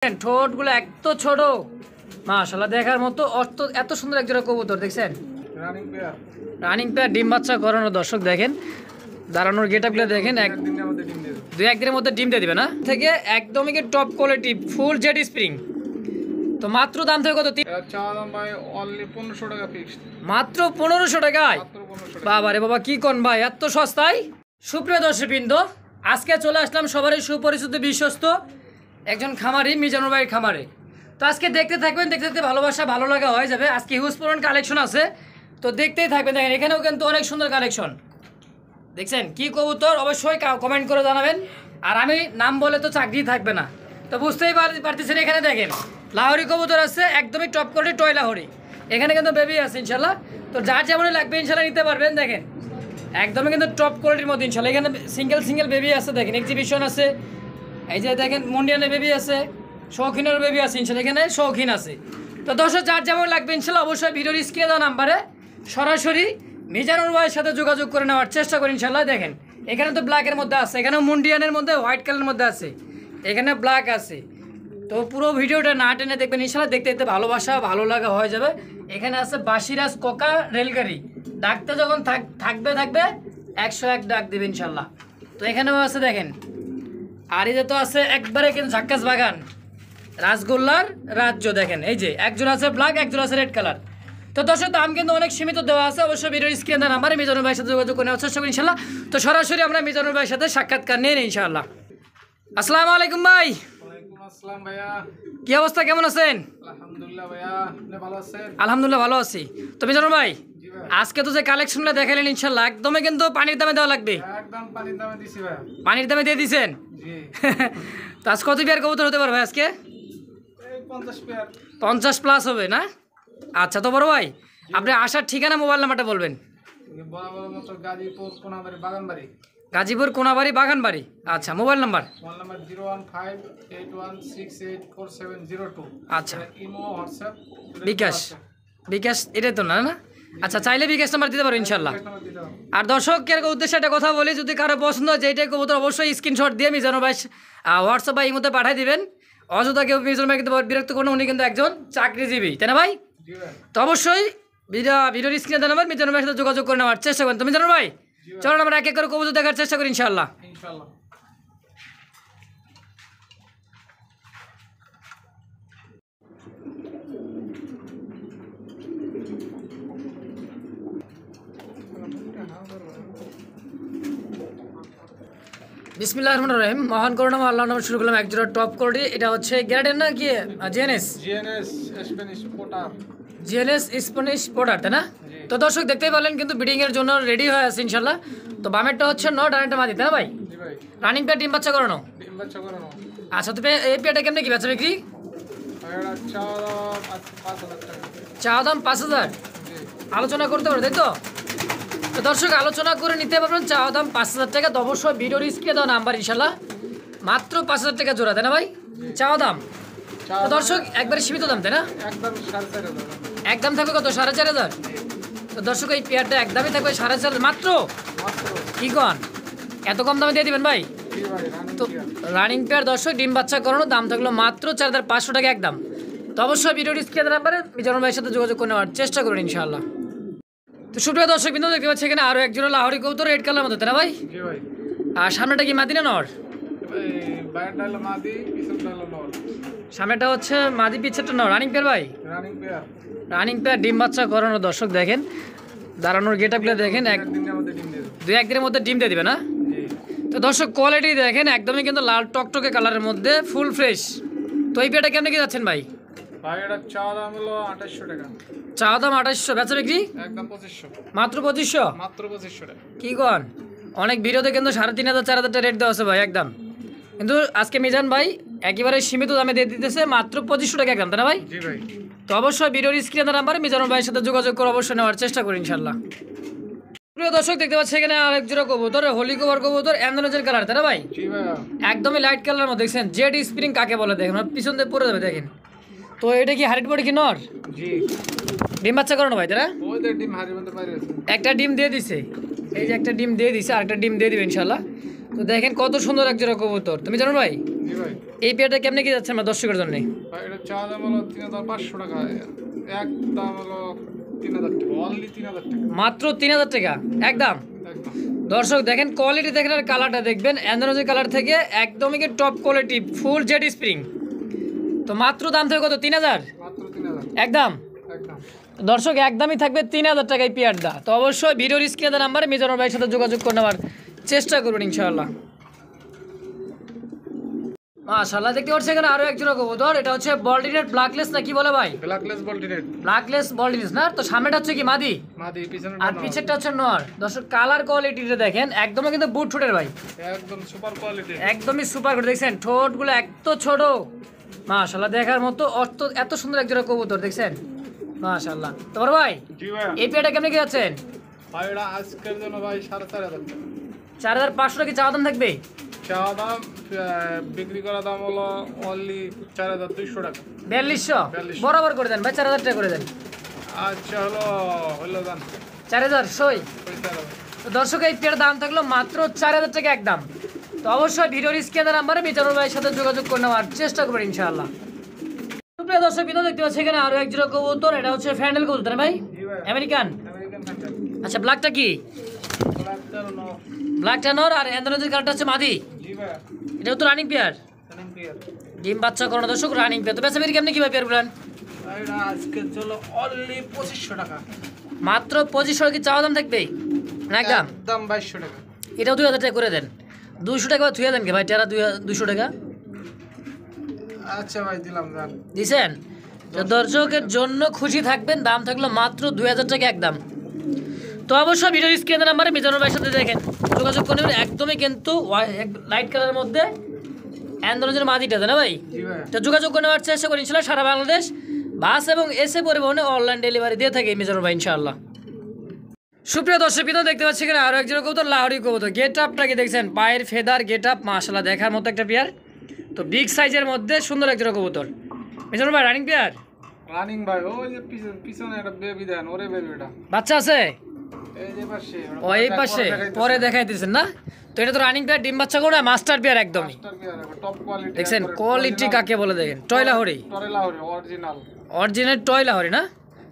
ঠোঁটগুলো এত ছোট মাশাআল্লাহ দেখার মতো এত সুন্দর একজোড়া কবুতর দেখছেন রানিং পেয়ার ডিম বাচ্চা করানো দর্শক দেখেন দাঁড়ানোর গেটআপগুলো দেখেন দুই একদিনের মধ্যে ডিম দিয়ে দিবে না থেকে একদমই top quality full jade spring তো মাত্র দাম থেকে কত মাত্র 1500 টাকায় বাবা রে বাবা কি কোন ভাই এত সস্তায় সুপ্রিয় দর্শকবৃন্দ আজকে চলে আসলাম সবারই সুপরিচিত বিশ্বস্ত একজন খামারি মিজানুর ভাইয়ের খামারে তো আজকে দেখতে থাকবেন দেখতে দেখতে ভালোবাসা ভালো লাগা হয়ে যাবে আজকে হিউজ পরিমাণ কালেকশন আছে তো দেখতেই থাকবেন দেখেন এখানেও কিন্তু অনেক সুন্দর কালেকশন দেখছেন কি কবুতর অবশ্যই কমেন্ট করে জানাবেন আর আমি নাম বলে তো চাকরি থাকবে না তো বুঝতেই পারতেছেন এখানে দেখেন লাহোরি কবুতর আছে একদমই টপ কোয়ালিটি টয় লাহোরি এখানে কিন্তু বেবি আছে ইনশাল্লাহ তো যার যেমনই লাগবে ইনশাল্লাহ নিতে পারবেন দেখেন একদমই কিন্তু টপ কোয়ালিটির মধ্যে ইনশাল্লাহ এখানে সিঙ্গেল বেবি আছে দেখেন এক্সিবিশন আছে এই যে দেখেন মুন্ডিয়ানের বেবি আছে শৌখিনের বেবি আছে ইনশাল্লাহ এখানে শৌখিন আছে তো দর্শক যার যেমন লাগবে ইনশাল্লাহ অবশ্যই ভিডিওর স্ক্রিনে দেওয়া নাম্বারে সরাসরি মিজানুর ভাইয়ের সাথে যোগাযোগ করে নেওয়ার চেষ্টা করি ইনশাল্লাহ দেখেন এখানে তো ব্ল্যাকের মধ্যে আছে এখানে মুন্ডিয়ানের মধ্যে হোয়াইট কালারের মধ্যে আছে এখানে ব্ল্যাক আছে তো পুরো ভিডিওটা না টেনে দেখবেন ইনশাল্লাহ দেখতে দেখতে ভালোবাসা ভালো লাগা হয়ে যাবে এখানে আছে বাসিরাজ কোকা রেলগাড়ি ডাকতে যখন থাকবে 101 ডাক দেবে ইনশাল্লাহ তো এখানেও আছে দেখেন আর এই যে তো আছে একবারে কিন্তু ঝাক্কাস বাগান রাসগোল্লার রাজ্য দেখেন এই যে একজন আছে ব্ল্যাক একজন আছে রেড কালার তো দর্শক দাম কিন্তু অনেক সীমিত দেওয়া আছে অবশ্যই ভিডিওর স্ক্রিনে দেওয়া নাম্বারে মিজানুর ভাইয়ের সাথে যোগাযোগ করে নেওয়ার চেষ্টা করি ইনশাল্লাহ তো সরাসরি আমরা মিজানুর ভাইয়ের সাথে সাক্ষাৎকার নিয়ে নিই ইনশাআল্লাহ আসসালামু আলাইকুম ভাই আসসালাম ভাইয়া কি অবস্থা কেমন আছেন আলহামদুলিল্লাহ ভাইয়া আপনি ভালো আছেন আলহামদুলিল্লাহ ভালো আছি তো মিজানুর ভাই আজকে তো যে কালেকশনগুলো দেখালেন ইনশাআল্লাহ একদমই কিন্তু পানির দামে দেওয়া লাগবে একদম পানির দামে দিছি ভাইয়া পানির দামে দিয়ে দিয়েছেন জি তো আজ কত পেয়ার কবুতর হতে পারবে আজকে এই 50 পেয়ার 50 প্লাস হবে না আচ্ছা তো বড় ভাই আপনি আসার ঠিকানা মোবাইল নাম্বারটা বলবেন বরাবর মতো গাজীপুর কোনাবাড়ি বাগানবাড়ি গাজীপুর কোনাবাড়ি বাগানবাড়ি আচ্ছা মোবাইল নাম্বার মোবাইল নাম্বার 01581684702 আচ্ছা ইমো হোয়াটসঅ্যাপ বিকাশ এটাই তো না না আচ্ছা চাইলে বিকাশ নাম্বার দিতে পারো ইনশাল্লাহ আর দর্শকের উদ্দেশ্যে একটা কথা বলি যদি কারো পছন্দ হয় যেটাই কবুতর অবশ্যই স্ক্রিনশট দিয়ে মিজানুর ভাই হোয়াটসঅ্যাপ বা ইমোতে পাঠিয়ে দিবেন অযথা কেউ মিজানুর ভাই কিন্তু বিরক্ত কোনো উনি কিন্তু একজন চাকরিজীবী তাই না ভাই তো অবশ্যই ভিডিওর স্ক্রিনে দেওয়া নাম্বার মিজানুর ভাইয়ের সাথে যোগাযোগ করে নেওয়ার চেষ্টা করেন তো মিজানুর ভাই চলো আমরা এক এক করে কবুতর দেখার চেষ্টা করি ইনশাআল্লাহ ইনশাআল্লাহ বিসমিল্লাহির রহমানির রহিম মহান করুণা আল্লাহর নামে শুরু করলাম একজোড়া টপ কোয়ালিটি এটা হচ্ছে গ্রেডের না কি জিএনএস স্প্যানিশ পোটার তাই না তো দর্শক দেখতেই পেলেন কিন্তু ব্রিডিং এর জন্য রেডি হয়ে আছে ইনশাআল্লাহ তো বামেরটা হচ্ছে নট আর একটা মাদি তাই না ভাই জি ভাই রানিং পেয়ার ডিম বাচ্চা করানো ডিম বাচ্চা করানো আচ্ছা তো এই পেয়ারটা কেমনে কি বেচা বিক্রি এটা 5000 টাকা চা দাম 5000 জি আলোচনা করতে পারো তাই তো তো দর্শক আলোচনা করে নিতে পারবেন চা দাম 5000 টাকা তো অবশ্যই ভিডিওর স্ক্রিনে দেওয়া নাম্বার ইনশাআল্লাহ মাত্র 5000 টাকা জোড়া তাই না ভাই চা দাম তো দর্শক একবারে সীমিত দাম তাই না একদম 4500 একদম থাকবে কত 4500 তো দর্শক এই পেয়ারটা একদমই থাকবে 4500 মাত্র মাত্র কি কন এত কম দামে দিয়ে দিবেন ভাই জি ভাই রানিং তো রানিং পেয়ার দর্শক ডিম বাচ্চা করানো দাম থাকলো মাত্র 4500 টাকা একদম তো অবশ্যই ভিডিওর স্ক্রিনে নাম্বারে মিজানুর ভাইয়ের সাথে যোগাযোগ করে নেওয়ার চেষ্টা করুন ইনশাআল্লাহ তো সুপ্রিয় দর্শক বিন্দু দেখতে পাচ্ছি এখানে আরো একজোড়া লাহোরি কবুতর রেড কালার মধ্যে তাই না ভাই জি ভাই আর সামনেটা কি মাদি না নর এই বাইরটা হলো মাদি পিছনটা হলো নর সামনেটা হচ্ছে মাদি পিছেরটা নর রানিং পেয়ার ভাই রানিং পেয়ার ডিম বাচ্চা করানো দর্শক দেখেন দাঁড়ানোর গেটআপগুলো দেখেন দিনের মধ্যে ডিম দিয়ে দুই একদিনের মধ্যে ডিম দিয়ে দিবে না জি তো দর্শক কোয়ালিটি দেখেন একদমই কিন্তু লাল টকটকে কালারের মধ্যে ফুল ফ্রেশ তো এই পেয়ারটা কেমনে কি যাচ্ছেন ভাই ভাই এটা চা দাম হলো 2800 টাকা চা দাম 2800 বেচা বিক্রি একদম 2500 মাত্র 2500 মাত্র 2500 টাকা কি কন অনেক ভিডিওতে কিন্তু 3500 4000 টাকা রেট দেওয়া আছে ভাই একদম কিন্তু আজকে মিজান ভাই একেবারে সীমিত দামে দিয়ে দিতেছে মাত্র 2500 টাকা একদম তাই না ভাই জি ভাই তো অবশ্যই ভিডিওর স্ক্রিনে নাম্বারে মিজানুর ভাইয়ের সাথে যোগাযোগ করে অবশ্যই নেওয়ার চেষ্টা করি ইনশাআল্লাহ প্রিয় দর্শক দেখতে পাচ্ছি এখানে আরেক জোড়া কবুতর হোলি কবুতর অ্যান্ডোলজের কালার তাই না ভাই জি ভাইয়া একদমই লাইট কালারের মধ্যে দেখছেন জেড স্প্রিং কাকে বলে দেখেন পিছন দিয়ে পড়ে যাবে দেখেন তো এটা কি হারিট বডি কি নর জি ডিম বাচ্চা করানো ভাই তাই না ওই যে ডিম হারিয়ে বলতে পারে একটা ডিম দিয়ে দিছে এই যে একটা ডিম দিয়ে দিছে আরেকটা ডিম দিয়ে দিবে ইনশাআল্লাহ তো দেখেন কত সুন্দর এক জোড়া কবুতর তুমি জানো ভাই জি ভাই এই পেয়ারটা কেমনে কি যাচ্ছে আমার দর্শকের জন্য? ভাই এটা চা দাম হলো 3500 টাকা, এক দাম হলো 3000 টাকা, অনলি 3000 টাকা, মাত্র 3000 টাকা একদম। একদম। দর্শক দেখেন, কোয়ালিটি দেখেন আর কালারটা দেখবেন, অ্যান্ড্রোজের কালার থেকে একদমই কি top quality full jade spring. তো মাত্র দাম থেকে কত? 3000 মাত্র 3000 একদম। একদম। দর্শক একদমই থাকবে 3000 টাকায় পেয়ারটা। তো অবশ্যই ভিডিওর স্ক্রিনে দেওয়া নাম্বারে মিজানুর ভাইয়ের সাথে যোগাযোগ করে নেওয়ার চেষ্টা করবেন ইনশাআল্লাহ। মাশাআল্লাহ, দেখতে পাচ্ছেন এখানে আরো একজোড়া কবুতর। এটা হচ্ছে বল্টিনেট ব্ল্যাকলেস না কি বলে ভাই? ব্ল্যাকলেস বল্টিনেট। ব্ল্যাকলেস বল্টিনেস না? তো সামনেটা হচ্ছে কি মাদি মাদি, পিছনেরটা আর নর। পিছেরটা হচ্ছে নর। দর্শক কালার কোয়ালিটিটা দেখেন, একদমই কিন্তু বুট ঠোঁটের ভাই, একদম সুপার কোয়ালিটি। একদমই সুপার করে দেখছেন, ঠোঁটগুলো এত ছোট মাশাআল্লাহ, দেখার মতো এত সুন্দর একজোড়া কবুতর দেখছেন মাশাআল্লাহ। তোমার ভাই জি ভাই। এই পেয়ারটা কেমনে কি যাচ্ছেন? ভাই এটা আজকের জন্য ভাই 4500 টাকা। 4500 টাকা চাওয়া দাম থাকবে? চা দাম বিক্রি করা দাম হলো অনলি 4200 টাকা। 4200 বরাবর করে দেন ভাই, 4000 টাকা করে দেন। আচ্ছা হলো দাম 4000 সই। 4000। তো দর্শক এই পেয়ার দাম থাকলো মাত্র 4000 টাকা একদম। তো অবশ্যই ভিডিওর স্ক্রিনের নাম্বারে মিজানুর ভাইয়ের সাথে যোগাযোগ করে নেওয়ার চেষ্টা করবেন ইনশাআল্লাহ। সুপ্রিয় দর্শক বিন্দু, দেখতে পাচ্ছি এখানে আরো এক জোড়া কবুতর। এটা হচ্ছে ফ্যান্ডেল কবুতর ভাই, জি ভাই। আমেরিকান। American fantail. আচ্ছা, ব্ল্যাকটা কি? ব্ল্যাকটার নর। ব্ল্যাকটা নর আর অ্যান্ড্রোজের কালারটা হচ্ছে মাদি। জি ভাই। এটাও তো রানিং পেয়ার, রানিং পেয়ার। ডিম বাচ্চা করানো দর্শক, রানিং পেয়ার। তো বেচা বিক্রি কেমনি কি ভাই পেয়ার গুলান? এটা আজকের জন্য অনলি 2500 টাকা। মাত্র 2500 কি চাওয়া দাম থাকবে না একদম? একদম 2200 টাকা। এটাও 2000 টাকা করে দেন। 200 টাকা থুয়ে দেন কে ভাই, টেরা 200 টাকা আচ্ছা ভাই, দিলাম জান। দিছেন। তো দর্শকের জন্য খুশি থাকবেন, দাম থাকলো মাত্র 2000 টাকা একদম। তো অবশ্যই ভিডিওর স্ক্রিনের নাম্বারে মিজানুর ভাইয়ের সাথে দেখেন যোগাযোগ করে নেবেন। একদমই কিন্তু লাইট কালারের মধ্যে অ্যান্ড্রোজের মাদিটা না ভাই? জি ভাই। তো যোগাযোগ করে নেওয়ার চেষ্টা করি ইনশাআল্লাহ। সারা বাংলাদেশ বাস এবং এসে পরিবহনে অনলাইন ডেলিভারি দিয়ে থাকে মিজানুর ভাই ইনশাআল্লাহ। সুপ্রিয় দর্শক বিন্দু, দেখতে পাচ্ছি এখানে আরো একজন কবুতর, লাহোরি কবুতর। গেট আপটাকে দেখছেন, পায়ের ফেদার গেট আপ মাশাআল্লাহ, দেখার মতো একটা পেয়ার। তো বিগ সাইজের মধ্যে সুন্দর একজন কবুতর। মিজানুর ভাই রানিং পেয়ার? রানিং ভাই। ওই যে পিছনে একটা বেবি দেন, ওরে বেবিটা বাচ্চা আছে এই যে পাশে। ও এই পাশে, পরে দেখাই দিচ্ছেন না? তো এটা তো রানিং পেয়ার, ডিম বাচ্চা করে মাস্টার পেয়ার একদমই। টপ কোয়ালিটি দেখছেন কোয়ালিটি কাকে বলে দেখেন, টয় লাহোরি, টরেলাহরি অরিজিনাল। অরিজিনাল টয় লাহোরি না?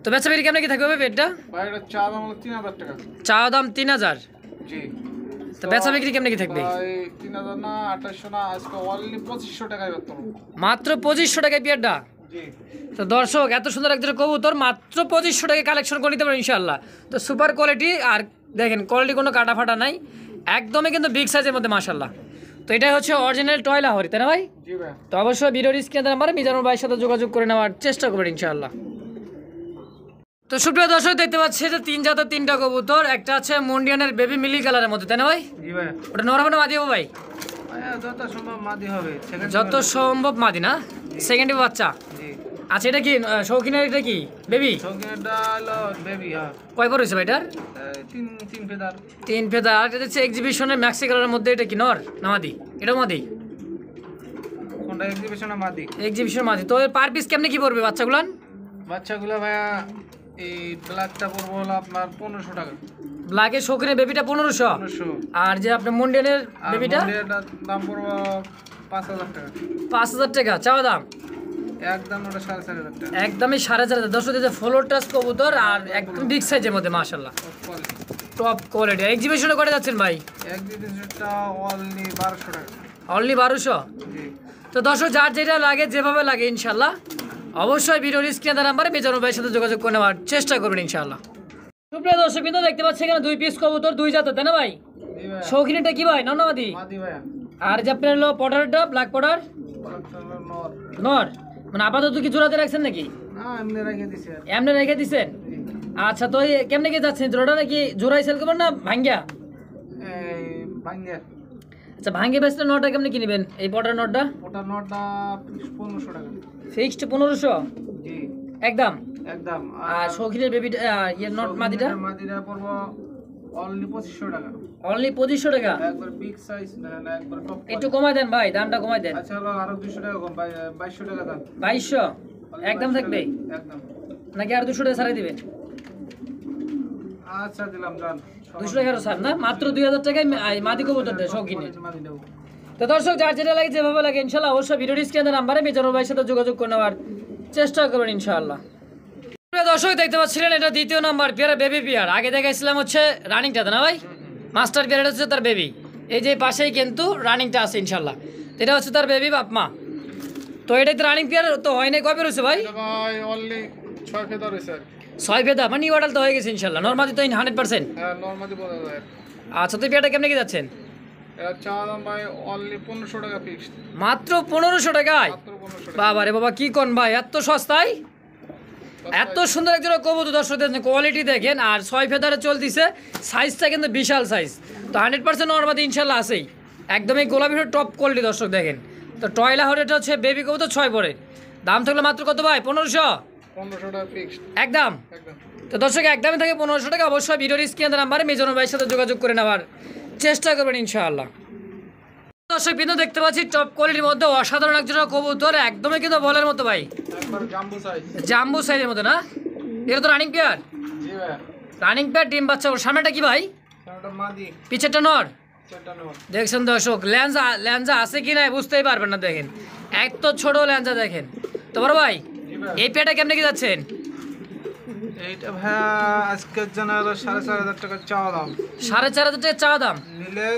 তো বেচা বিক্রি কেমন কি থাকবে ভাই পেটটা? ভাই এটা চা দাম হলো 3000 টাকা। চাওয়া দাম 3000। জি। তো বেচা বিক্রি কেমন কি থাকবে? ভাই 3000 না, 2800 না, আজকে অনলি 2500 টাকায় বেচতে হবে। মাত্র 2500 টাকায় পেয়ারটা। জি। তো দর্শক এত সুন্দর একজন কবুতর মাত্র 2500 টাকায় কালেকশন করে নিতে পারেন ইনশাআল্লাহ। তো সুপার কোয়ালিটি, আর দেখেন কোয়ালিটি কোনো কাটা ফাটা নাই, একদমই কিন্তু বিগ সাইজের মধ্যে মাশাআল্লাহ। তো এটাই হচ্ছে অরিজিনাল টয় লাহোরি, তাই না ভাই? জি ভাই। তো অবশ্যই ভিডিওর স্ক্রিনে নাম্বারে মিজানুর ভাইয়ের সাথে যোগাযোগ করে নেওয়ার চেষ্টা করবেন ইনশাআল্লাহ। তো সুপ্রিয় দর্শক দেখতে পাচ্ছি যে তিন জাতের তিনটা কবুতর। একটা আছে মুন্ডিয়ানের বেবি মিলি কালারের মধ্যে, তাই না ভাই? জি ভাই। ওটা নর হবে না মাদি হবে ভাই? যত সম্ভব মাদি হবে। যত সম্ভব মাদি না? সেকেন্ডে বাচ্চা। জি। আচ্ছা, এটা কি শৌখিনের, এটা কি বেবি? সঙ্গেটা হলো বেবি। হ্যাঁ। কয় পর হয়েছে ভাই এটার? তিন ফেদার। 3 ফেদা। আর এটা হচ্ছে এক্সিবিশনের ম্যাক্সি কালারের মধ্যে, এটা কি নর না মাদি? এটাও মাদি। কোনটা এক্সিবিশনে মাদি? এক্সিবিশন মাদি। তো এর পার পিস কেমনে কি পড়বে বাচ্চাগুলান? বাচ্চাগুলো ভাইয়া এই ব্ল্যাকটা পড়বো হলো আপনার 1500 টাকা। ব্ল্যাকের শৌখিনের বেবিটা 1500। 1500। আর যে আপনার মুন্ডিয়ানের আর বেবিটা মন্ডিয়াটার দাম পড়বো 5000 টাকা। 5000 টাকা চাওয়া দাম। একদম ওটা 4500 টাকা। একদমই 4500। দর্শক যে ফ্লোর টাচ কবুতর আর একদম বিগ সাইজের মধ্যে মাশাআল্লাহ, টপ কোয়ালিটি। এক্সিবিশনে করে যাচ্ছেন ভাই? এক্সিবিশনটা অনলি 1200 টাকা। অনলি 1200। জি। তো দর্শক যার যেটা লাগে যেভাবে লাগে ইনশাআল্লাহ অবশ্যই ভিডিওর স্ক্রিনে নাম্বারে মিজানুর ভাইয়ের সাথে যোগাযোগ করে নেওয়ার চেষ্টা করবেন ইনশাআল্লাহ। সুপ্রিয় দর্শক বিন্দু, দেখতে পাচ্ছি এখানে 2 পিস কবুতর, 2 জাতের, তাই না ভাই? জি ভাই। শৌখিনটা কি ভাই, নর না মাদি? মাদি ভাইয়া। আর যে আপনার হলো পটারটা ব্ল্যাক পটার ব্ল্যাকটা হলো নর। নর, মানে আপাতত কি জোড়াতে রাখছেন নাকি? না, এমনি রেখে দিছি আর। এমনি রেখে দিছেন? জি। আচ্ছা, তো এই কেমনে কি যাচ্ছেন জোড়াটা, নাকি জোড়াই সেল করবেন না ভাঙ্গিয়া? এই ভাঙ্গে। আচ্ছা, ভাঙ্গে বেচলে নটা কেমনে কিনবেন এই পটার নটটা? ওটা নটটা 1500 টাকা। ফিক্সড 1500 জি। একদম। একদম। আর শৌখিনের বেবিটা ইয়ে নট মাদিটা? মাদিটা পড়বো অনলি 2500 টাকা। অনলি 2500 টাকা। একবার বিগ সাইজ দেখেন, একবার টপ। একটু কমাই দেন ভাই, দামটা কমাই দেন। আচ্ছা হলো আরো 200 টাকা কম, 2200 টাকা দাম। 2200 একদম থাকবে একদম। নাকি আর 200 টাকা ছাড়াই দিবেন? আচ্ছা দিলাম জান। 200 টাকা ছাড় না, মাত্র 2000 টাকায় মাদি কবুতরটা শৌখিনের। মাদি দেবো। তো দর্শক যার যেটা লাগে যেভাবে লাগে ইনশাল্লাহ অবশ্যই ভিডিও স্ক্রিনের নাম্বারে মিজানুর ভাইয়ের সাথে যোগাযোগ করে নেওয়ার চেষ্টা করবেন ইনশাআল্লাহ। প্রিয় দর্শক দেখতে পাচ্ছিলেন এটা দ্বিতীয় নাম্বার পেয়ার, বেবি পেয়ার। আগে দেখাইছিলাম হচ্ছে রানিংটাতে না ভাই, মাস্টার পেয়ার হচ্ছে তার বেবি। এই যে পাশেই কিন্তু রানিংটা আছে ইনশাল্লাহ, এটা হচ্ছে তার বেবি বাপ মা। তো এটাই তো রানিং পেয়ার তো হয় নাই, কবে রয়েছে ভাই? ভাই অনলি 6 ফেদা রয়েছে। 6 ফেদা মানে নিউ তো হয়ে গেছে ইনশাল্লাহ, নরমালি তো 100%। হ্যাঁ নরমালি বলা যায়। আচ্ছা তো পেয়ারটা কেমনে কি যাচ্ছেন? এটা চাওয়া দাম ভাই অনলি 1500 টাকা ফিক্সড। মাত্র 1500 টাকায়? মাত্র 1500 টাকা। বাবা রে বাবা, কি কোন ভাই এত সস্তায়? এত সুন্দর একজন কবুতর দর্শক দেখেন, কোয়ালিটি দেখেন। আর 6 ফেদারে চলতেছে, সাইজটা কিন্তু বিশাল সাইজ। তো 100% নরমালি ইনশাল্লাহ আছেই, একদমই গোলাপি টপ কোয়ালিটি দর্শক দেখেন। তো টয়লা হরেটা হচ্ছে বেবি কবুতর 6 পরে, দাম থাকলো মাত্র কত ভাই? 1500 টাকা ফিক্সড একদম। একদম। তো দর্শক একদমই থাকে 1500 টাকা। অবশ্যই ভিডিওর স্ক্রিনের নাম্বারে মিজানুর ভাইয়ের সাথে যোগাযোগ করে নেওয়ার চেষ্টা করবেন ইনশাআল্লাহ। দর্শক কিন্তু দেখতে পাচ্ছি টপ কোয়ালিটির মধ্যে অসাধারণ একজন কবুতর, একদমই কিন্তু বলের মতো ভাই, একবার জাম্বো সাইজ। জাম্বু সাইজের মতো না? এটা তো রানিং পেয়ার। জি ভাই। রানিং পেয়ার, ডিম বাচ্চা। ওর সামনেটা কি ভাই? এটা মাদি, পিছেরটা নর। সেটা নর। দেখছেন দর্শক, ল্যাঞ্জা আছে কি নাই বুঝতেই পারবেন না, দেখেন এত ছোট ল্যাঞ্জা দেখেন। তো বড় ভাই এই পেয়ারটা কেমনে কি যাচ্ছেন? এইটা ভাই আজকের জন্য 4500 টাকা চাওয়া দাম। 4500 টাকা চাওয়া দাম, নিলে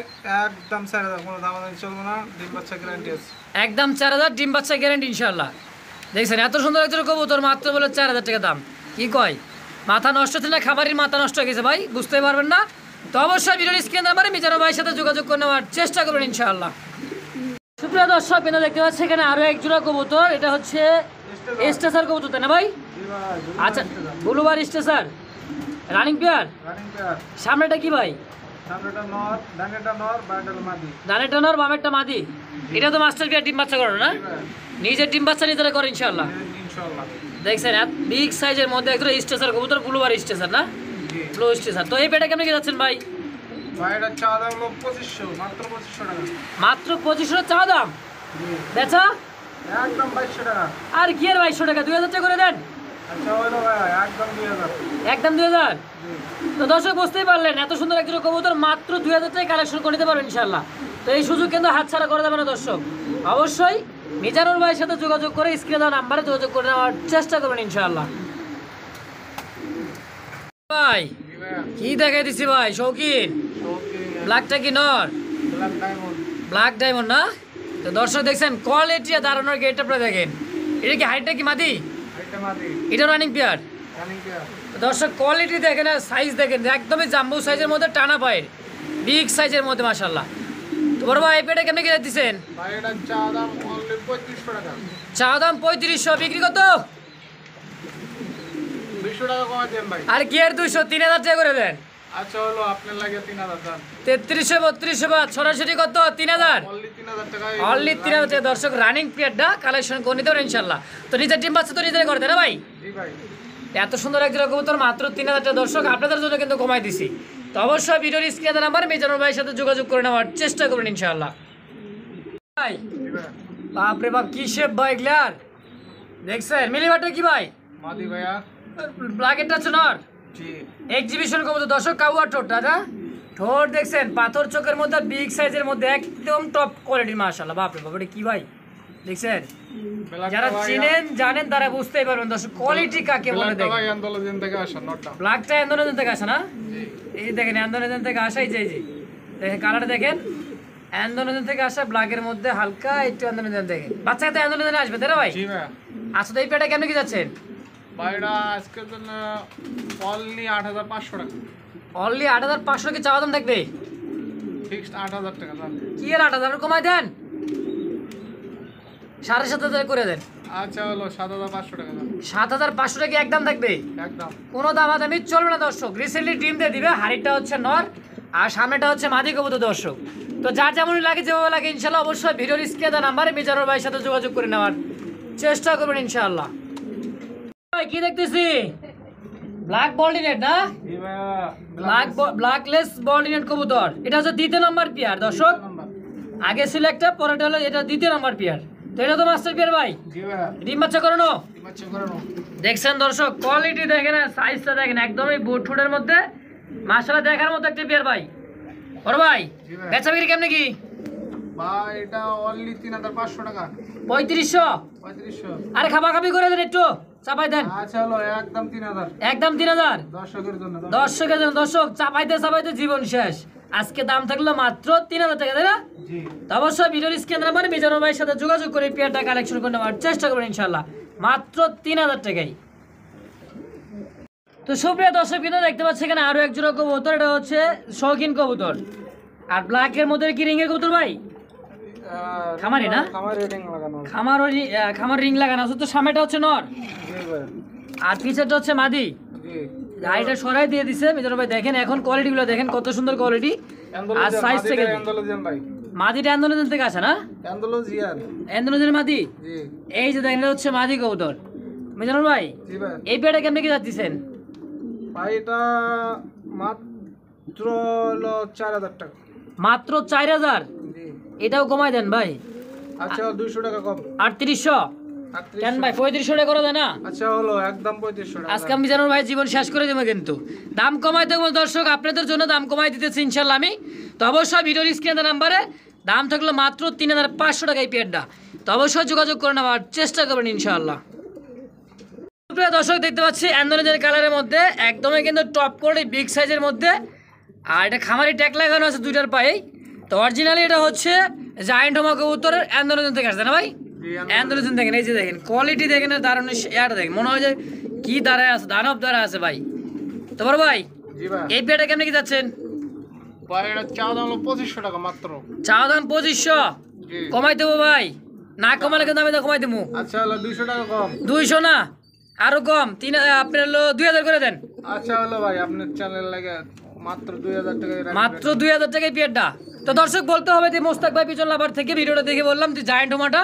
একদম 4000, কোনো দামাদামি চলবে না, ডিম বাচ্চা গ্যারান্টি আছে। একদম 4000 ডিম বাচ্চা গ্যারান্টি ইনশাআল্লাহ। দেখছেন এত সুন্দর একজন কবুতর, মাত্র বলে 4000 টাকা দাম। কি কয়, মাথা নষ্ট ছিল না? খামারির মাথা নষ্ট হয়ে গেছে ভাই, বুঝতেই পারবেন না। তো অবশ্যই ভিডিওর স্ক্রিন নাম্বারে মিজানুর ভাইয়ের সাথে যোগাযোগ করে নেওয়ার চেষ্টা করবেন ইনশাআল্লাহ। সুপ্রিয় দর্শক কিন্তু দেখতে পাচ্ছি এখানে আরো এক জোড়া কবুতর, এটা হচ্ছে স্টেসার কবুতর তাই না ভাই? আচ্ছা ব্লুবার স্টেসার, রানিং পেয়ার। Running pair. সামনেটা কি ভাই? সামনেটা নর, ডানেটা নর, বামেটা মাদি। ডানেরটা নর, বামেরটা মাদি। এটা তো মাস্টার পেয়ার, ডিম বাচ্চা করো না? নিজের ডিম বাচ্চা নিজেরা করে ইনশাআল্লাহ। ইনশাআল্লাহ। দেখছেন বিগ সাইজের মধ্যে একদম স্টেসার কবুতর, ব্লুবার স্টেসার না? জি। ব্লু স্টেসার। তো এই পেয়ারটা কেমন কি যাচ্ছেন ভাই? ভাই এটা চাওয়া দাম হলো 2500, মাত্র 2500 টাকা। মাত্র 2500 চা দাম, বেচা একদম 2200 টাকা। আর কি আর 2200 টাকা, 2000 টাকা করে দেন। আচ্ছা হলো ভাই একদম 2000। একদম 2000। জি। তো দর্শক বুঝতেই পারলেন, এত সুন্দর একজন কবুতর মাত্র 2000 টাকায় কালেকশন করে নিতে পারবেন ইনশাআল্লাহ। তো এই সুযোগ কিন্তু হাতছাড়া করে দেবে না দর্শক। অবশ্যই মিজানুর ভাইয়ের সাথে যোগাযোগ করে স্ক্রিনে দেওয়া নাম্বারে যোগাযোগ করে নেওয়ার চেষ্টা করবেন ইনশাআল্লাহ। ভাই জি ভাই। কি দেখাই দিছি ভাই, শৌখিন ওকে। ব্ল্যাকটা কি নর? Black diamond. ব্ল্যাক ডায়মন্ড না? তো দর্শক দেখছেন কোয়ালিটি আর দাঁড়ানোর গেটটা আপনারা দেখেন। এটা কি হাইটটা কি মাদি? এটা মাদি। এটা রানিং পেয়ার। Running pair. দর্শক কোয়ালিটি দেখেন আর সাইজ দেখেন, একদমই জাম্বু সাইজের মধ্যে, টানা পায়ের, বিগ সাইজের মধ্যে মাশাআল্লাহ। তো বড় ভাই এই পেটে কেমনে কি দিচ্ছেন? ভাই এটা চা দাম অনলি 3500 টাকা। চা দাম 3500, বিক্রি কত? 200 টাকা কমা দেন ভাই। আর কি আর 200, 3000 টাকা করে দেন। আচ্ছা হলো আপনার লাগে 3000 দাম। 3300 3200 বাদ, সরাসরি কত? 3000। অনলি 3000 টাকা। অনলি 3000 টাকা দর্শক, রানিং পেয়ারটা কালেকশন করে নিতে পারেন ইনশাআল্লাহ। তো নিজের টিম বাচ্চা তো নিজেরাই করে দেন না ভাই? জি ভাই। এত সুন্দর একজন কবুতর মাত্র 3000 টাকা দর্শক, আপনাদের জন্য কিন্তু কমাই দিছি। তো অবশ্যই ভিডিওর স্ক্রিনে নাম্বার মিজানুর ভাইয়ের সাথে যোগাযোগ করে নেওয়ার চেষ্টা করুন ইনশাআল্লাহ। ভাই জি ভাই। বাপরে বাপ, কি শেপ ভাই এগুলার, দেখছেন মিলিবারটা কি ভাই? মাদি ভাইয়া। ব্ল্যাকেটটা আছে নর, জি। এক্সিবিশন কবুতর দর্শক, কাউয়ার ঠোঁটটা না? ঠোঁট দেখছেন পাথর চোখের মধ্যে, বিগ সাইজের মধ্যে, একদম টপ কোয়ালিটির মাশাআল্লাহ। বাপরে বাপ, এটা কি ভাই দেখছেন? যারা চিনেন জানেন তারা বুঝতেই পারবেন দর্শক কোয়ালিটি কাকে বলে। দেখেন ভাই আন্দোলন থেকে আসা নটটা। ব্ল্যাকটা আন্দোলন থেকে আসে না? এই দেখেন আন্দোলন থেকে আসা, এই যে দেখেন কালারটা দেখেন, আন্দোলন থেকে আসা ব্ল্যাকের মধ্যে হালকা একটু আন্দোলন দেখেন। বাচ্চাকে তো আন্দোলন আসবে তাই না ভাই? জি ভাই। আচ্ছা তো এই পেটা কেমন কি যাচ্ছেন? ভাইরা আজকের জন্য অনলি 8500 টাকা। অনলি 8500 কি চাওয়া দাম থাকবে? ফিক্সড 8000 টাকা দাম। কি আর 8000 কমাই দেন, 7500 করে দেন। আচ্ছা হলো 7500 টাকা দাম। 7500 টাকা একদম থাকবে, একদম। কোনো দামাদামি চলবে না দর্শক। রিসেন্টলি ডিম দিয়ে দিবে, হাড়িটা হচ্ছে নর আর সামনেটা হচ্ছে মাদি কবুতর দর্শক। তো যার যেমনই লাগে যেভাবে লাগে ইনশাআল্লাহ অবশ্যই ভিডিওর স্ক্রিনে দেওয়া নাম্বারে মিজানুর ভাইয়ের সাথে যোগাযোগ করে নেওয়ার চেষ্টা করবেন ইনশাআল্লাহ। ভাই কি দেখতেছি? ব্ল্যাক বল্ডিনেট না? জি ভাইয়া। ব্ল্যাকলেস বল্ডিনেট কবুতর, এটা হচ্ছে দ্বিতীয় নাম্বার পেয়ার দর্শক। আগে ছিল একটা, পরেটা হলো এটা দ্বিতীয় নাম্বার পেয়ার। তো এটা তো মাস্টার পেয়ার ভাই, জি ভাইয়া। ডিম বাচ্চা করানো। ডিম বাচ্চা করানো। দেখছেন দর্শক কোয়ালিটি দেখেন, সাইজটা দেখেন, একদমই বুট ফুটের মধ্যে মাশাআল্লাহ দেখার মতো একটা পেয়ার ভাই। বড় ভাই জি ভাই। বেচা বিক্রি কেমনে কি? ভাই এটা অনলি 3500 টাকা। 3500। 3500। আরে খাপাখাপি করে দেন একটু, চাপাই দেন। আচ্ছা হলো একদম 3000। একদম 3000। দর্শকের জন্য। দর্শকের জন্য, দর্শক চাপাইতে চাপাইতে জীবন শেষ। আজকে দাম থাকলো মাত্র 3000 টাকা, তাই না? জি। তো অবশ্যই ভিডিওর স্ক্রিন নাম্বারে মিজানুর ভাইয়ের সাথে যোগাযোগ করে পেয়ারটা কালেকশন করে নেওয়ার চেষ্টা করবেন ইনশাআল্লাহ, মাত্র 3000 টাকায়। তো সুপ্রিয় দর্শক বিন্দু দেখতে পাচ্ছি এখানে আরো এক জোড়া কবুতর, এটা হচ্ছে শৌখিন কবুতর। আর ব্ল্যাকের মধ্যে কি রিং এর কবুতর ভাই? খামারি না? খামারে রিং লাগানো। খামার রিং লাগানো আছে। তো সামনেটা হচ্ছে নর, জি ভাই। আর পিছেরটা হচ্ছে মাদি। জি। গাড়িটা সরাই দিয়ে দিছে মিজানুর ভাই, দেখেন এখন কোয়ালিটি গুলো দেখেন, কত সুন্দর কোয়ালিটি। আর সাইজ থেকে অ্যান্ডালুজিয়ান ভাই। মাদিটা আন্দোলন থেকে আসে না? অ্যান্ডালুজিয়ান। আন্দোলনের মাদি। জি। এই যে দেখেন এটা হচ্ছে মাদি কবুতর। মিজানুর ভাই জি ভাই। এই পেয়ারটা কেমনে কি যাচ্ছেন ভাই এটা মাত্র হলো 4000 টাকা। মাত্র 4000? জি। এটাও কমাই দেন ভাই। আচ্ছা 200 টাকা কম। 3800 কেন ভাই? 3500 টাকা করে দেয় না? আচ্ছা হলো একদম 3500 টাকা। আজকে আমি জানুর ভাই জীবন শেষ করে দেবো, কিন্তু দাম কমাই দেবো দর্শক, আপনাদের জন্য দাম কমাই দিতেছি ইনশাল্লাহ আমি। তো অবশ্যই ভিডিওর স্ক্রিনের নাম্বারে দাম থাকলো মাত্র 3500 টাকা এই পেয়ারটা। তো অবশ্যই যোগাযোগ করে নেওয়ার চেষ্টা করবেন ইনশাআল্লাহ। প্রিয় দর্শক দেখতে পাচ্ছি অ্যান্ডোনেজের কালারের মধ্যে একদমই কিন্তু টপ কোয়ালিটি বিগ সাইজের মধ্যে। আর এটা খামারি ট্যাগ লাগানো আছে দুইটার পায়েই। তো অরিজিনালি এটা হচ্ছে জায়ান্ট হোমা কবুতরের অ্যান্ডোনেজন থেকে আসছে না ভাই? অ্যান্ডোনেজন দেখেন, এই যে দেখেন কোয়ালিটি দেখেন, দারুণ ইয়াটা দেখেন, মনে হয় যে কি দাঁড়ায় আছে, দানব দাঁড়ায় আছে ভাই। তো বড় ভাই জি ভাই। এই পেয়ারটা কেমনে কি যাচ্ছেন? ভাই এটা চাওয়া দাম হলো 2500 টাকা মাত্র। চাওয়া দাম 2500? জি। কমাই দেবো ভাই, না কমালে কিন্তু আমি কমাই দেবো। আচ্ছা হলো 200 টাকা কম। 200 না, আরো কম, আপনার হলো 2000 করে দেন। আচ্ছা হলো ভাই আপনার চ্যানেল লাগে মাত্র 2000 টাকায় রাখবেন। মাত্র 2000 টাকায় পেয়ারটা। তো দর্শক বলতে হবে যে মোস্তাক ভাই পিছন লাভার থেকে ভিডিওটা দেখে বললাম যে জায়ান্ট হোমাটা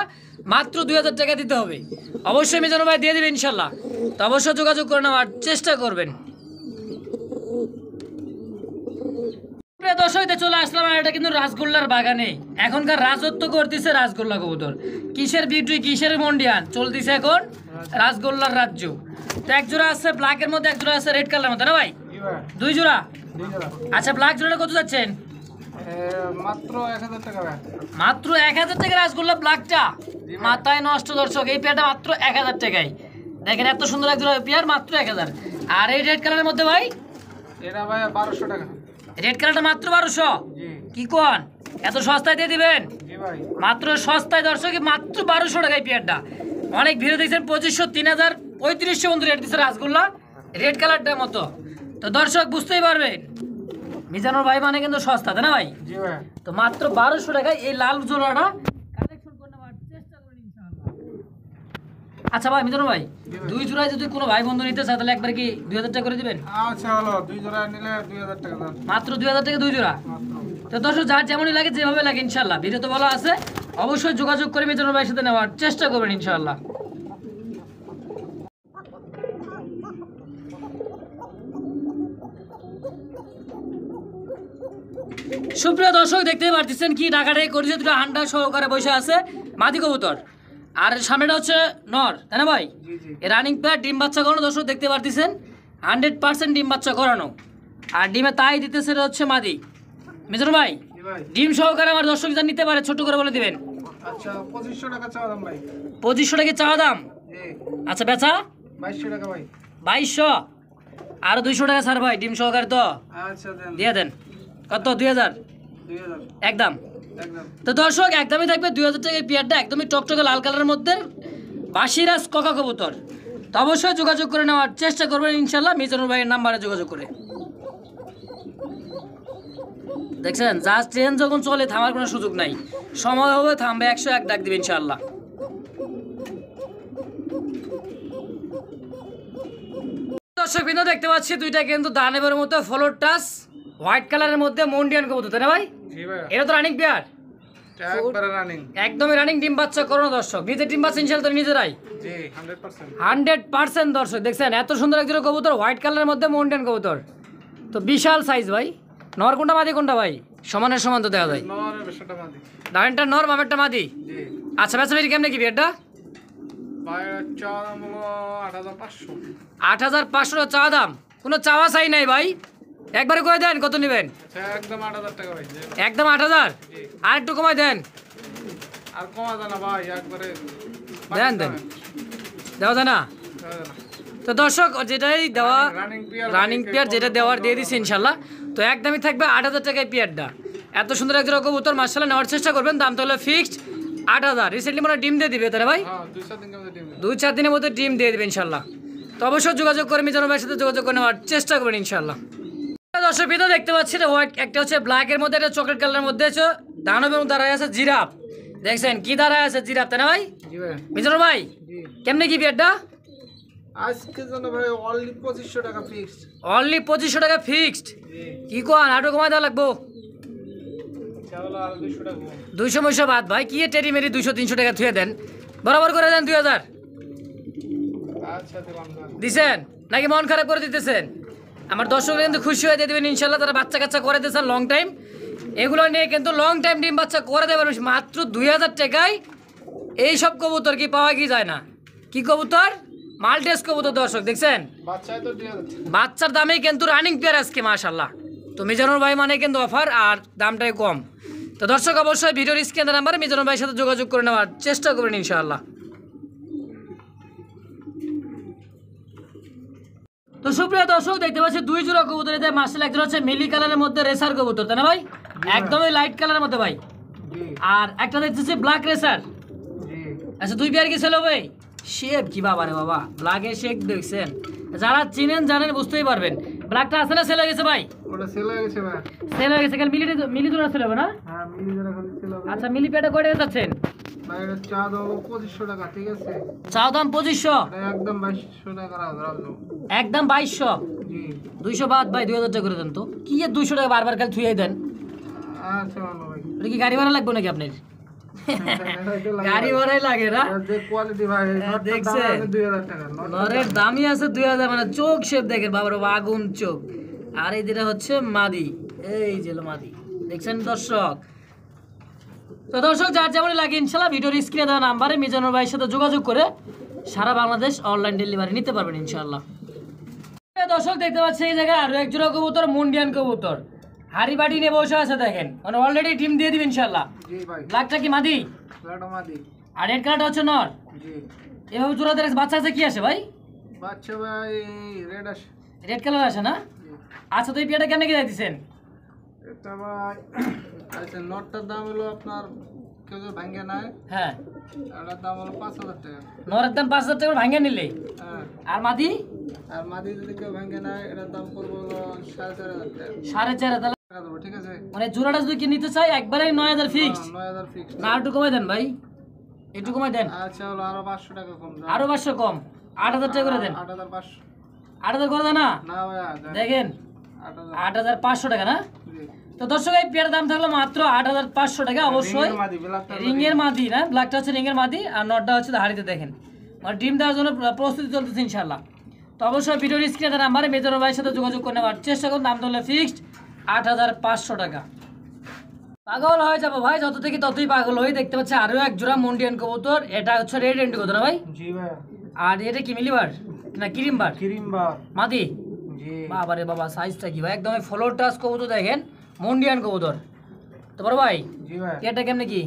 মাত্র 2000 টাকা দিতে হবে। অবশ্যই মিজানু ভাই দিয়ে দেবে ইনশাল্লাহ। তো অবশ্যই যোগাযোগ করে নেওয়ার চেষ্টা করবেন। প্রিয় দর্শক চলে আসলাম, আর এটা কিন্তু রাসগোল্লার বাগানে এখনকার রাজত্ব করতেছে রাসগোল্লা কবুতর। কিসের বিউটি, কিসের মন্ডিয়ান চলতেছে এখন রাসগোল্লার রাজ্য। তো এক জোড়া আছে ব্ল্যাকের মধ্যে, এক জোড়া আছে রেড কালারের মধ্যে না ভাই? জি ভাই। 2 জোড়া। 2 জোড়া। আচ্ছা ব্ল্যাক জোড়াটা কত যাচ্ছেন? মাত্র 1000 টাকা ভাই। মাত্র 1000 টাকা রাসগোল্লা ব্ল্যাকটা? মাথায় নষ্ট দর্শক, এই পেয়ারটা মাত্র 1000 টাকায়। দেখেন এত সুন্দর এক জোড়া পেয়ার, মাত্র 1000। আর এই রেড কালারের মধ্যে ভাই? এটা ভাই 1200 টাকা। রেড কালারটা মাত্র 1200? জি। কি কোন এত সস্তায় দিয়ে দিবেন? জি ভাই। মাত্র সস্তায় দর্শক, মাত্র 1200 টাকায় পেয়ারটা। অনেক ভিড়ে দেখছেন 2500, 3000, 3500 বন্ধু রেট দিচ্ছে রাসগোল্লা রেড কালারটার মতো। তো দর্শক বুঝতেই পারবেন মিজানুর ভাই মানে কিন্তু সস্তা, তাই না ভাই? জি ভাই। তো মাত্র 1200 টাকায় এই লাল জোড়াটা কালেকশন করে নেওয়ার চেষ্টা করবেন ইনশাআল্লাহ। আচ্ছা ভাই মিজানুর ভাই, 2 জোড়ায় যদি কোনো ভাই বন্ধু নিতে চায় তাহলে একবার কি 2000 টাকা করে দিবেন? আচ্ছা হলো 2 জোড়া নিলে 2000 টাকা দাম। মাত্র 2000 টাকা 2 জোড়া। মাত্র। তো দর্শক যার যেমনই লাগে যেভাবে লাগে ইনশাআল্লাহ, ভিডিও তো বলা আছে, অবশ্যই যোগাযোগ করে মিজানুর ভাইয়ের সাথে নেওয়ার চেষ্টা করবেন ইনশাআল্লাহ। সুপ্রিয় দর্শক দেখতে পাচ্ছেন কি ঢাকাটাই করেছে, দুটো হান্ডা সহকারে বসে আছে মাদি কবুতর। আর সামনেটা হচ্ছে নর, তাই না ভাই? জি জি। রানিং প্লেয়ার ডিম বাচ্চা করানো দর্শক দেখতে পাচ্ছেন, 100% ডিম বাচ্চা করানো। আর ডিমে তাই দিতেছে হচ্ছে মাদি। মিজানুর ভাই জি ভাই। ডিম সহকারে আমার দর্শক যা নিতে পারে ছোট করে বলে দিবেন। আচ্ছা 2500 টাকা চাওয়া দাম ভাই। 2500 টাকা চাওয়া দাম? জি। আচ্ছা বেচা 2200 টাকা ভাই। 2200, আরো 200 টাকা স্যার ভাই ডিম সহকারে তো আচ্ছা দেন। দিয়ে দেন। কত? 2000 2000 একদম। একদম। তো দর্শক একদমই থাকবে 2000 টাকার পেয়ারটা, একদমই টকটকে লাল কালারের মধ্যে বাসিরাজ কোকা কবুতর। তো অবশ্যই যোগাযোগ করে নেওয়ার চেষ্টা করবেন ইনশাল্লাহ মিজানুর ভাইয়ের নাম্বারে যোগাযোগ করে। দেখছেন জাস্ট ট্রেন যখন চলে থামার কোনো সুযোগ নাই, সময় হবে থামবে 101 ডাক দিবে ইনশাল্লাহ। দর্শক বিন্দু দেখতে পাচ্ছি দুইটা কিন্তু দানবের মতো ফলোর টাচ হোয়াইট কালারের মধ্যে মন্ডিয়ান কবুতর, তাই না ভাই? জি ভাই। এটা তো রানিং পেয়ার, একবারে রানিং। একদমই রানিং ডিম বাচ্চা করোনা দর্শক, নিজে ডিম বাচ্চা ইনশাল্লাহ নিজেরাই জি 100%। 100% দর্শক দেখছেন এত সুন্দর একজন কবুতর হোয়াইট কালারের মধ্যে মন্ডিয়ান কবুতর। তো বিশাল সাইজ ভাই। নর কোনটা মাদি কোনটা ভাই? সমানের সমান তো দেওয়া যায়। নরের বেশটা মাদি। ডাইনটা নর বামেরটা মাদি। জি। আচ্ছা বেচা বেরি কেমনে কি বিয়েটা? ভাই চাওয়া দাম হলো 8500। 8500 চাওয়া দাম, কোনো চাওয়া চাই নাই ভাই, একবারে করে দেন কত নেবেন? আচ্ছা একদম 8000 টাকা ভাই। একদম 8000, জি। আর একটু কমাই দেন। আর কমা যায় না ভাই একবারে দেন দেন দেওয়া যায় না তো দর্শক যেটাই দেওয়া রানিং পেয়ার যেটা দেওয়ার দিয়ে দিচ্ছি ইনশাল্লাহ তো একদমই থাকবে 8,000 টাকায় পেয়ারটা এত সুন্দর এক জোড়া কবুতর মাশাআল্লাহ নেওয়ার চেষ্টা করবেন দাম তো হলো ফিক্সড 8,000 রিসেন্টলি মনে ডিম দিয়ে দিবে তাহলে ভাই হ্যাঁ 2-4 দিনের মধ্যে ডিম 2-4 দিনের মধ্যে ডিম দিয়ে দেবে ইনশাল্লাহ তো অবশ্যই যোগাযোগ করে মিজানুর ভাইয়ের সাথে যোগাযোগ করে নেওয়ার চেষ্টা করবেন ইনশাল্লাহ দর্শক ভিডিও দেখতে পাচ্ছি এটা হোয়াইট একটা হচ্ছে ব্ল্যাকের মধ্যে একটা চকলেট কালারের মধ্যে আছে দানবের মধ্যে দাঁড়ায় আছে জিরাফ দেখছেন কি দাঁড়ায় আছে জিরাফ তাই না ভাই জি ভাই মিজানুর ভাই জি কেমনে কি পেয়ারটা আজকে জন্য ভাই অনলি 2500 টাকা ফিক্সড অনলি 2500 টাকা ফিক্সড জি কি কোন আরো কমাই দেওয়া লাগবো চাওলা আর 200 টাকা 200 ময়সা বাদ ভাই কি টেরি মেরি 200-300 টাকা থুয়ে দেন বরাবর করে দেন 2000 আচ্ছা দিলাম না দিছেন নাকি মন খারাপ করে দিতেছেন আমার দর্শকরা কিন্তু খুশি হয়ে দিয়ে দেবেন ইনশাল্লাহ তারা বাচ্চা কাচ্চা করে দিয়েছেন লং টাইম এগুলো নিয়ে কিন্তু লং টাইম ডিম বাচ্চা করে দেবেন মাত্র 2000 টাকায় এইসব কবুতর কি পাওয়া কি যায় না কি কবুতর মাল্টেস কবুতর দর্শক দেখছেন বাচ্চায় তো দিয়ে যাচ্ছে বাচ্চার দামেই কিন্তু রানিং পেয়ার আজকে মাশাল্লাহ তো মিজানুর ভাই মানে কিন্তু অফার আর দামটাই কম তো দর্শক অবশ্যই ভিডিওর স্ক্রিনের নাম্বারে মিজানুর ভাইয়ের সাথে যোগাযোগ করে নেওয়ার চেষ্টা করবেন ইনশাআল্লাহ তো সুপ্রিয় দর্শক দেখতে পাচ্ছি দুই জোড়া কবুতর এতে মাশাআল্লাহ একজন হচ্ছে মিলি কালারের মধ্যে রেসার কবুতর তাই না ভাই একদমই লাইট কালারের মধ্যে ভাই জি আর একটা দেখতেছি ব্ল্যাক রেসার জি আচ্ছা দুই পেয়ার কি ছিল ভাই শেপ কি বাবা রে বাবা ব্ল্যাকের শেক দেখছেন যারা চিনেন জানেন বুঝতেই পারবেন ব্ল্যাকটা আছে না সেল হয়ে গেছে ভাই ওটা সেল হয়ে গেছে ভাই সেল হয়ে গেছে কাল মিলি জোড়া ছিল না হ্যাঁ মিলি জোড়া খালি ছিল আচ্ছা মিলি পেয়ারটা কয়টা যাচ্ছেন ভাই এটা চা দাও 2500 টাকা ঠিক আছে চাও দাম 2500 এটা একদম 2200 টাকা রাখো একদম 2200 জি 200 বাদ ভাই 2000 টাকা করে দেন তো কি এর 200 টাকা বারবার খালি থুইয়াই দেন আচ্ছা ভালো ভাই এটা কি গাড়ি ভাড়া লাগবে নাকি আপনার গাড়ি ভাড়াই লাগে না যে কোয়ালিটি ভাই দেখছেন 2000 টাকা নরের দামই আছে 2000 মানে চোখ শেপ দেখেন বাবার আগুন চোখ আর এই যেটা হচ্ছে মাদি এই যে মাদি দেখছেন দর্শক তো দর্শক যার যেমন লাগে ইনশাল্লাহ ভিডিওর স্ক্রিনে দেওয়া নাম্বারে মিজানুর ভাইয়ের সাথে যোগাযোগ করে সারা বাংলাদেশ অনলাইন ডেলিভারি নিতে পারবেন ইনশাল্লাহ দর্শক দেখতে পাচ্ছি এই জায়গায় আরো এক জোড়া কবুতর মুন্ডিয়ান কবুতর হাড়ি বাড়ি নিয়ে বসে আছে দেখেন মানে অলরেডি ডিম দিয়ে দিবেন ইনশাল্লাহ জি ভাই ব্ল্যাকটা কি মাদি লাডো মাদি আর রেড কালারটা হচ্ছে নর জি এভাবে জোড়াদের বাচ্চা আছে কি আসে ভাই বাচ্চা ভাই রেড আসে রেড কালার আসে না আচ্ছা তো এই পেয়ারটা কেন কি দিচ্ছেন এটা ভাই আচ্ছা নটটার দাম হলো আপনার কেউ যদি ভাঙ্গে নেয় হ্যাঁ এটার দাম হলো 5000 টাকা নরের দাম 5000 টাকা ভাঙে নিলে হ্যাঁ আর মাদি আর মাদি যদি কেউ ভাঙ্গে নেয় এটার দাম পড়বে হলো 4500 টাকা 4.5 তাহলে টাকা দেবো ঠিক আছে মানে জোড়াটা যদি কি নিতে চাই একবারে 9000 ফিক্স 9000 ফিক্স না একটু কমাই দেন ভাই একটু কমাই দেন আচ্ছা হলো আরো 500 টাকা কম দাও আরো 500 কম 8000 টাকা করে দেন 8500 8000 করে দেন না না ভাই দেখেন 8000 8500 টাকা না জি তো দর্শক এই পেয়ারের দাম থাকলো মাত্র 8500 টাকা অবশ্যই মাদি ব্ল্যাকটা রিংয়ের মাদি না ব্ল্যাকটা হচ্ছে রিংয়ের মাদি আর নটটা হচ্ছে হাড়িতে দেখেন মানে ডিম দেওয়ার জন্য প্রস্তুতি চলতেছে ইনশাল্লাহ তো অবশ্যই ভিডিওর স্ক্রিনে নাম্বারে মেজর ভাইয়ের সাথে যোগাযোগ করে নেওয়ার চেষ্টা করুন দাম তাহলে ফিক্সড 8500 টাকা পাগল হয়ে যাবো ভাই যত থেকে ততই পাগল হয়ে দেখতে পাচ্ছি আরো এক জোড়া মন্ডিয়ান কবুতর এটা হচ্ছে রেড এন্ড কবুতর না ভাই জি ভাই আর এটা কি মিলিবার না কিরিমবার ক্রিমবার মাদি জি বাবারে বাবা সাইজটা কি ভাই একদম ফ্লোর টাচ কবুতর দেখেন মন্ডিয়ান কবুতর তো বড় ভাই জি ভাই এটা কেমনে কি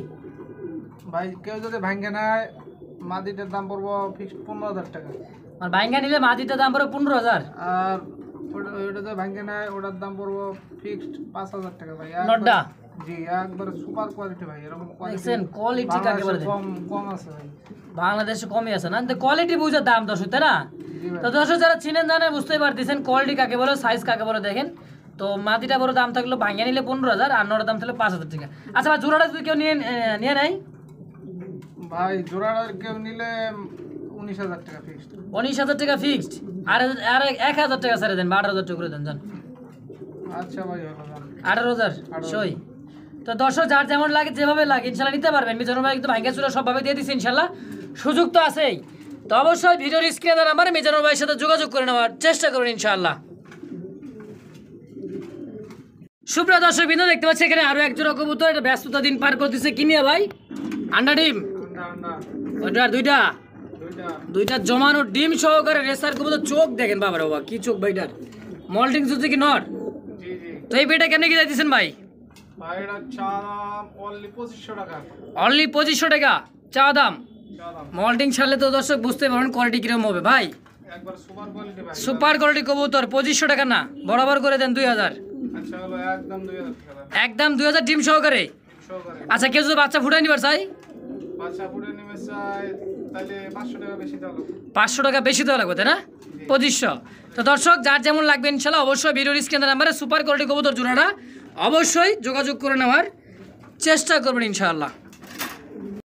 ভাই কেউ যদি ভাঙ্গে নেয় মাদিটার দাম পড়বো ফিক্সড 15000 টাকা আর বাইঙ্গা নিলে মাদিটার দাম পড়বে 15000 আর ওটা যদি ভাঙ্গে নেয় ওটার দাম পড়বো ফিক্সড 5000 টাকা ভাই নটটা জি একবার সুপার কোয়ালিটি ভাই এরকম দেখছেন কোয়ালিটি কাকে বলে কম কম আছে ভাই বাংলাদেশে কমই আছে না কোয়ালিটি বুঝে দাম দর্শক তাই না জি ভাই তো দর্শক যারা চিনেন জানেন বুঝতেই পারতেছেন কোয়ালিটি কাকে বলে সাইজ কাকে বলে দেখেন তো মাটিটা বড় দাম থাকলো ভাঙিয়ে নিলে 15000 আর নটার দাম থাকলো 5000 টাকা আচ্ছা ভাই জোড়াটা যদি কেউ নিয়ে নেয় ভাই জোড়াটা কেউ নিলে 19000 টাকা ফিক্সড 19000 টাকা ফিক্সড আর 1000 টাকা ছেড়ে দেন 12000 টাকা করে দেন জান আচ্ছা ভাই হলো 18000 সই তো দর্শক যার যেমন লাগে যেভাবে লাগে ইনশাল্লাহ নিতে পারবেন মিজানুর ভাই কিন্তু ভাঙ্গা চুরা সবভাবে দিয়ে দিচ্ছি ইনশাল্লাহ সুযোগ তো আছেই তো অবশ্যই ভিডিওর স্ক্রিনে নাম্বারে মিজানুর ভাইয়ের সাথে যোগাযোগ করে নেওয়ার চেষ্টা করবেন ইনশাল্লাহ সুপ্রিয় দর্শক বিন্দু দেখতে পাচ্ছি এখানে আরো এক জোড়া কবুতর এটা ব্যস্ততা দিন পার করতেছে কি নিয়ে ভাই আন্ডা ডিম আন্ডা ওইটা দুইটা দুইটা দুইটা জমানো ডিম সহকারে রেসার কবুতর চোখ দেখেন বাবার বাবা কি চোখ ভাইটার মল্টিং সুজি কি নট জি জি তো এই বেটা কেন কি যাইতেছেন ভাই ভাই এটা চা দাম অনলি 2500 টাকা। অনলি 2500 টাকা চা দাম। চা দাম মল্টিং ছাড়লে তো দর্শক বুঝতে পারবেন কোয়ালিটি কিরকম হবে ভাই। একবার সুপার কোয়ালিটি ভাই। সুপার কোয়ালিটি কবুতর 2500 টাকা না, বরাবর করে দেন 2000। আচ্ছা হলো একদম 2000 টাকা। একদম 2000 ডিম সহকারে। সহকারে। আচ্ছা কেউ যদি বাচ্চা ফুটাই নিবার চাই, বাচ্চা ফুটে নেমে চাই তাহলে 500 টাকা বেশি দাও। 500 টাকা বেশি দেওয়া লাগবে তাই না? 2500। তো দর্শক যার যেমন লাগবে ইনশাল্লাহ অবশ্যই ভিডিওর স্ক্রিনের নাম্বারে সুপার কোয়ালিটি কবুতর জোড়াটা অবশ্যই যোগাযোগ করে নেওয়ার চেষ্টা করবেন ইনশাআল্লাহ।